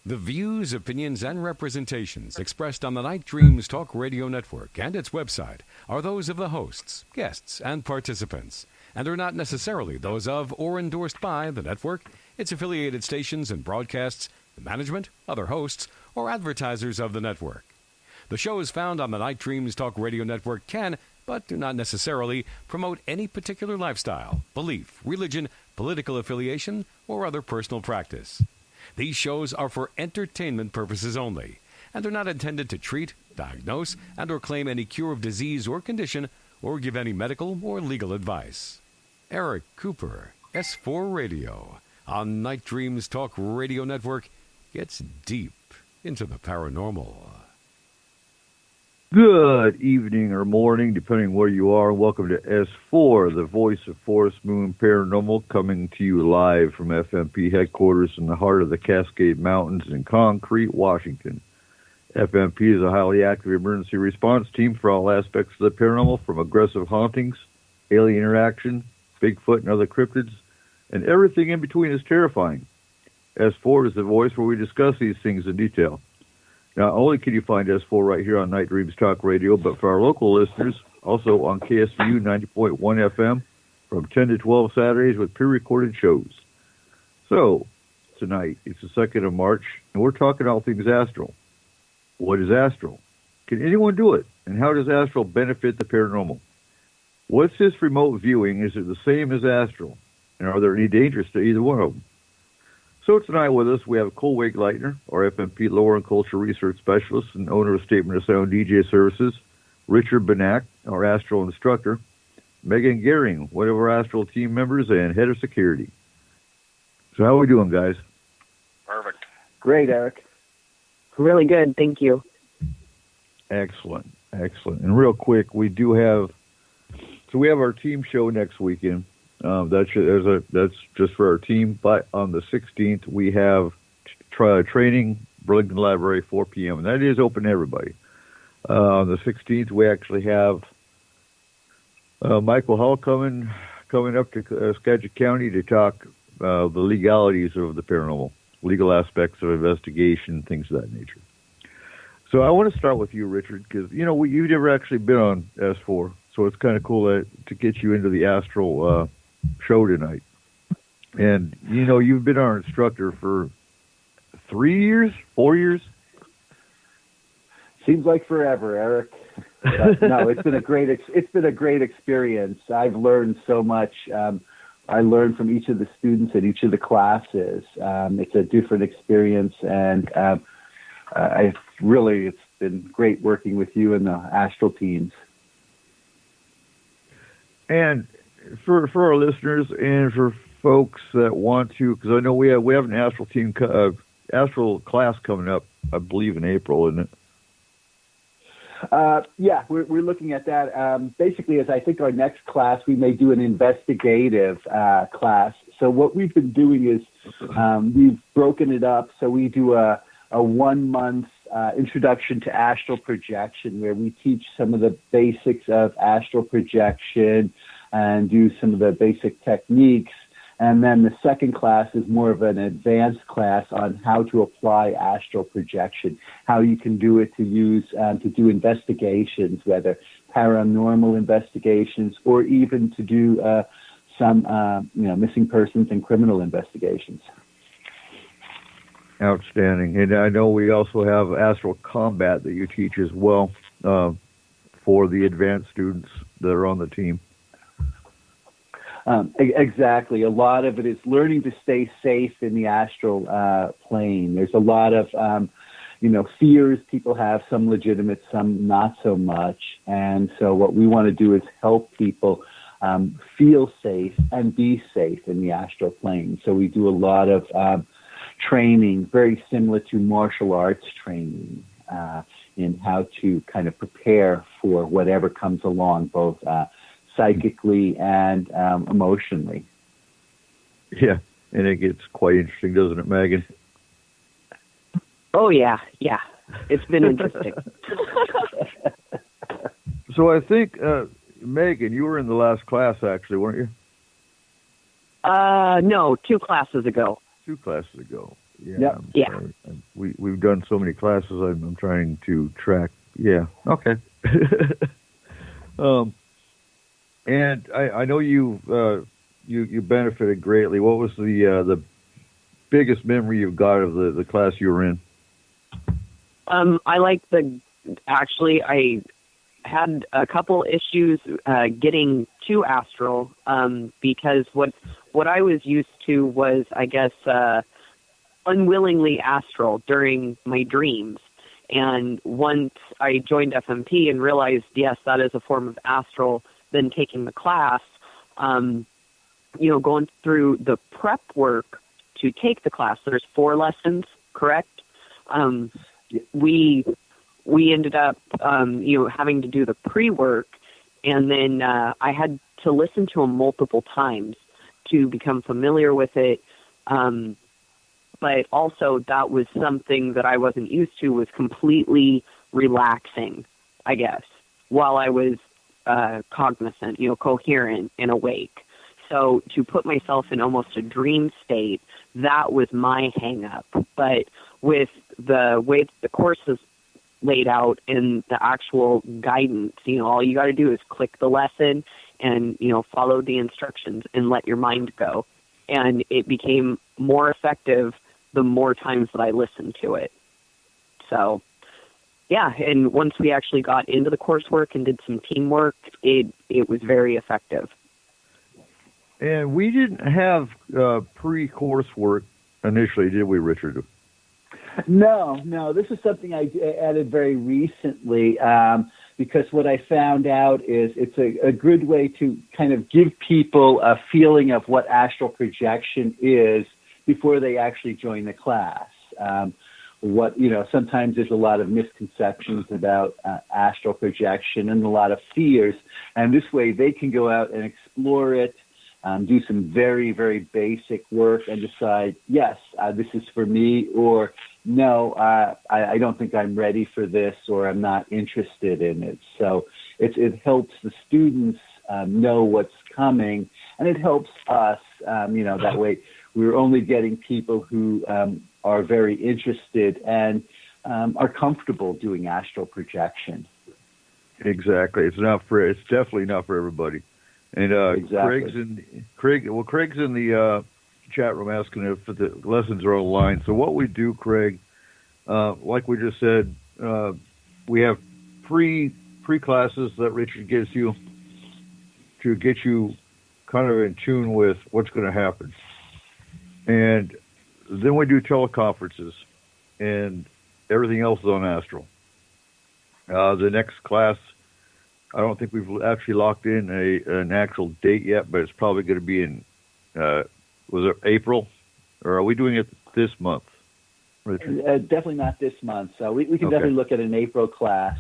The views, opinions, and representations expressed on the Night Dreams Talk Radio Network and its website are those of the hosts, guests, and participants, and are not necessarily those of or endorsed by the network, its affiliated stations and broadcasts, the management, other hosts, or advertisers of the network. The shows found on the Night Dreams Talk Radio Network can, but do not necessarily, promote any particular lifestyle, belief, religion, political affiliation, or other personal practice. These shows are for entertainment purposes only and are not intended to treat, diagnose, and or claim any cure of disease or condition or give any medical or legal advice. Eric Cooper, S-4 Radio, on Night Dreams Talk Radio Network, gets deep into the paranormal. Good evening or morning, depending where you are. Welcome to S4, the voice of Forest Moon Paranormal, coming to you live from FMP headquarters in the heart of the Cascade Mountains in Concrete, Washington. FMP is a highly active emergency response team for all aspects of the paranormal, from aggressive hauntings, alien interaction, Bigfoot and other cryptids, and everything in between is terrifying. S4 is the voice where we discuss these things in detail. Not only can you find S4 right here on Night Dreams Talk Radio, but for our local listeners, also on KSVU 90.1 FM from 10 to 12 Saturdays with pre-recorded shows. So, tonight, it's the 2nd of March, and we're talking all things astral. What is astral? Can anyone do it? And how does astral benefit the paranormal? What's this remote viewing? Is it the same as astral? And are there any dangers to either one of them? So tonight with us, we have Cole Wegleitner, our FMP Lore and Culture Research Specialist and owner of Statement of Sound DJ Services, Richard Benak, our Astral Instructor, Megan Gehring, one of our Astral team members and Head of Security. So how are we doing, guys? Perfect. Great, Eric. Really good, thank you. Excellent, excellent. And real quick, we have our team show next weekend. That's just for our team. But on the 16th, we have training, Burlington Library, 4 p.m. And that is open to everybody. On the 16th, we actually have Michael Hull coming up to Skagit County to talk the legalities of the paranormal, legal aspects of investigation, things of that nature. So I want to start with you, Richard, because you've never actually been on S4, so it's kind of cool to get you into the astral show tonight. And you've been our instructor for 3 years, 4 years. Seems like forever, Eric. No, it's been a great experience. I've learned so much. I learned from each of the students in each of the classes. It's a different experience, and it's been great working with you and the astral teams. And for our listeners and for folks that want to, because I know we have an astral team, astral class coming up, I believe in April, isn't it? Yeah, we're looking at that. Basically, as I think our next class, we may do an investigative class. So what we've been doing is we've broken it up. So we do a 1 month introduction to astral projection, where we teach some of the basics of astral projection and do some of the basic techniques. And then the second class is more of an advanced class on how to apply astral projection, how you can do it to use to do investigations, whether paranormal investigations or even to do some missing persons and criminal investigations. Outstanding. And I know we also have astral combat that you teach as well for the advanced students that are on the team. Exactly. A lot of it is learning to stay safe in the astral plane. There's a lot of, fears people have, some legitimate, some not so much. And so what we want to do is help people feel safe and be safe in the astral plane. So we do a lot of training, very similar to martial arts training, in how to kind of prepare for whatever comes along, both psychically and emotionally. Yeah, and it gets quite interesting, doesn't it, Megan? Oh, yeah. It's been interesting. So I think, Megan, you were in the last class, actually, weren't you? No, 2 classes ago. 2 classes ago. Yeah. Yep. Yeah. We've done so many classes. I'm trying to track. Yeah. Okay. And I know you benefited greatly. What was the biggest memory you've got of the class you were in? I like actually, I had a couple issues getting to astral because what I was used to was, I guess, unwillingly astral during my dreams. And once I joined FMP and realized, yes, that is a form of astral, then taking the class, going through the prep work to take the class, there's 4 lessons, correct? We ended up, having to do the pre-work, and then I had to listen to them multiple times to become familiar with it. But also that was something that I wasn't used to, was completely relaxing, I guess, while I was cognizant, coherent and awake. So to put myself in almost a dream state, that was my hang-up. But with the way the course is laid out and the actual guidance, all you got to do is click the lesson and, follow the instructions and let your mind go. And it became more effective the more times that I listened to it. So, yeah, and once we actually got into the coursework and did some teamwork, it was very effective. And we didn't have pre-coursework initially, did we, Richard? No. This is something I added very recently because what I found out is it's a good way to kind of give people a feeling of what astral projection is before they actually join the class. Sometimes there's a lot of misconceptions about astral projection and a lot of fears, and this way they can go out and explore it, do some very, very basic work and decide, yes, this is for me, or no, I don't think I'm ready for this, or I'm not interested in it. So it helps the students know what's coming, and it helps us, that way we're only getting people who are very interested and are comfortable doing astral projection. Exactly. It's definitely not for everybody. And exactly. Craig's in the chat room asking if the lessons are online. So what we do, Craig, like we just said, we have pre-classes that Richard gives you to get you kind of in tune with what's going to happen. And then we do teleconferences, and everything else is on astral. The next class, I don't think we've actually locked in an actual date yet, but it's probably going to be in, was it April? Or are we doing it this month, Richard? Definitely not this month. So we can definitely look at an April class.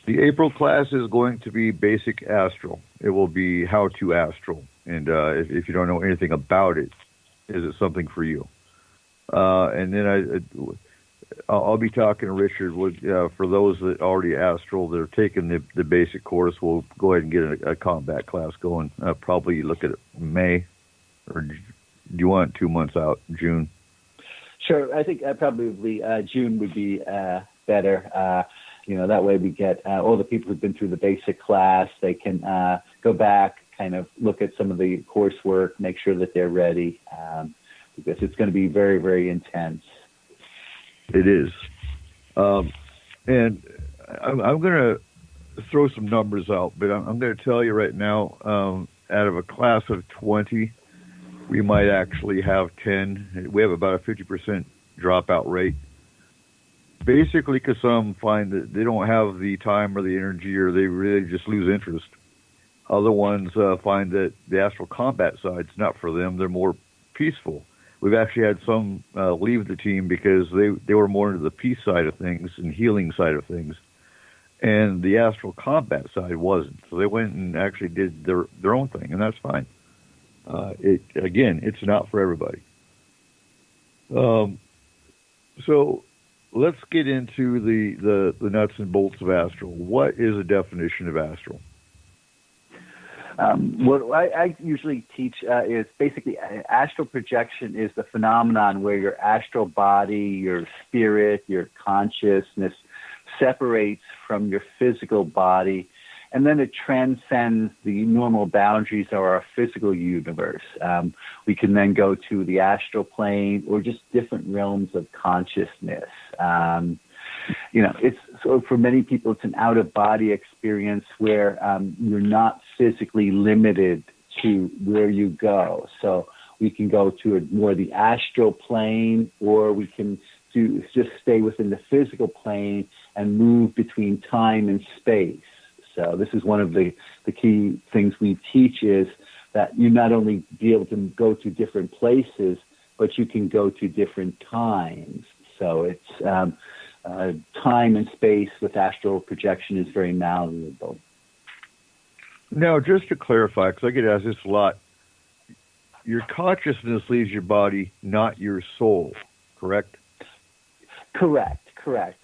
The April class is going to be basic astral. It will be how to astral. And if you don't know anything about it, is it something for you? And then I'll be talking to Richard for those that already astral. They're taking the basic course. We'll go ahead and get a combat class going. Probably look at May, or do you want 2 months out, June? Sure. I think probably June would be better. That way we get all the people who've been through the basic class. They can go back, kind of look at some of the coursework, make sure that they're ready, because it's going to be very, very intense. It is. And I'm going to throw some numbers out, but I'm going to tell you right now, out of a class of 20, we might actually have 10. We have about a 50% dropout rate. Basically, because some find that they don't have the time or the energy, or they really just lose interest. Other ones find that the astral combat side's not for them. They're more peaceful. We've actually had some leave the team because they were more into the peace side of things and healing side of things, and the astral combat side wasn't. So they went and actually did their own thing, and that's fine. It's not for everybody. So let's get into the nuts and bolts of astral. What is a definition of astral? What I usually teach is basically astral projection is the phenomenon where your astral body, your spirit, your consciousness separates from your physical body, and then it transcends the normal boundaries of our physical universe. We can then go to the astral plane or just different realms of consciousness. It's so for many people, it's an out-of-body experience where you're not physically limited to where you go. So we can go to more the astral plane, or we can just stay within the physical plane and move between time and space. So this is one of the key things we teach is that you not only be able to go to different places, but you can go to different times. So it's time and space with astral projection is very malleable. Now, just to clarify, because I get asked this a lot, your consciousness leaves your body, not your soul, correct? Correct.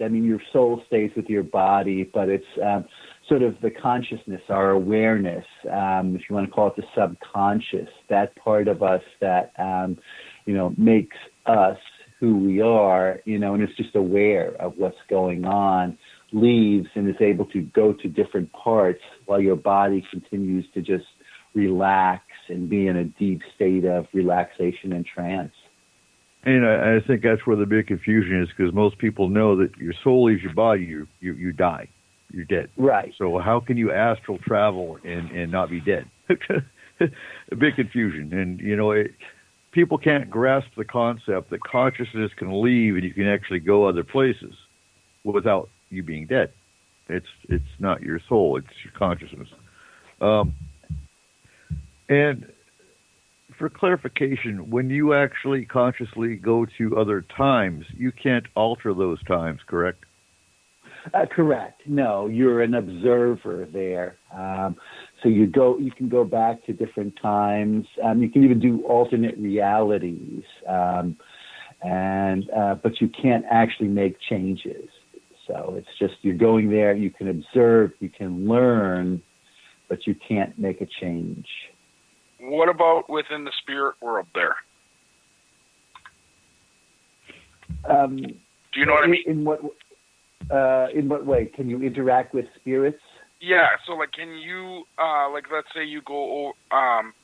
I mean, your soul stays with your body, but it's sort of the consciousness, our awareness, if you want to call it the subconscious, that part of us that, makes us who we are, and is just aware of what's going on, leaves and is able to go to different parts while your body continues to just relax and be in a deep state of relaxation and trance. And I think that's where the big confusion is, because most people know that your soul leaves your body, you die, you're dead. Right. So how can you astral travel and not be dead? A big confusion. And, people can't grasp the concept that consciousness can leave and you can actually go other places without you being dead. It's not your soul, it's your consciousness. And for clarification, when you actually consciously go to other times, you can't alter those times, correct? Correct. No, you're an observer there. So you can go back to different times. You can even do alternate realities, but you can't actually make changes. So it's just you're going there. You can observe, you can learn, but you can't make a change. What about within the spirit world there? Do you know what I mean? In what way? Can you interact with spirits? Yeah, so can you, let's say you go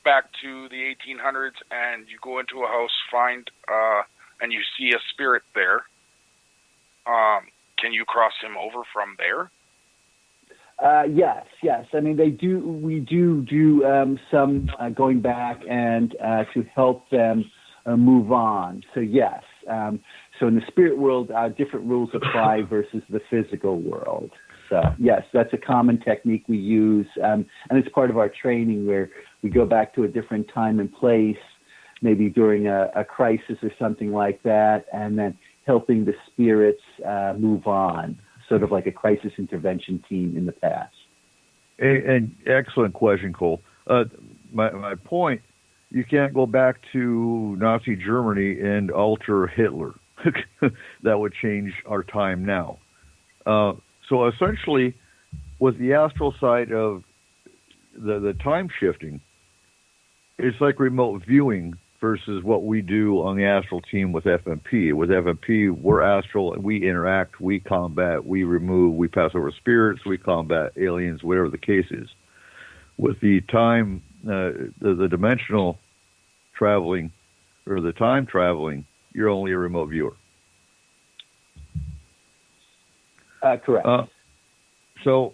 back to the 1800s and you go into a house, and you see a spirit there. Can you cross him over from there? Yes. I mean, we do some going back and to help them move on. So yes. So in the spirit world, different rules apply versus the physical world. So yes, that's a common technique we use, and it's part of our training where we go back to a different time and place, maybe during a crisis or something like that, and then helping the spirits move on, sort of like a crisis intervention team in the past. And excellent question, Cole. My point, you can't go back to Nazi Germany and alter Hitler. That would change our time now. So essentially, with the astral side of the time shifting, it's like remote viewing versus what we do on the astral team with FMP. With FMP, we're astral, and we interact, we combat, we remove, we pass over spirits, we combat aliens, whatever the case is. With the time, the dimensional traveling, or the time traveling, you're only a remote viewer. Correct. So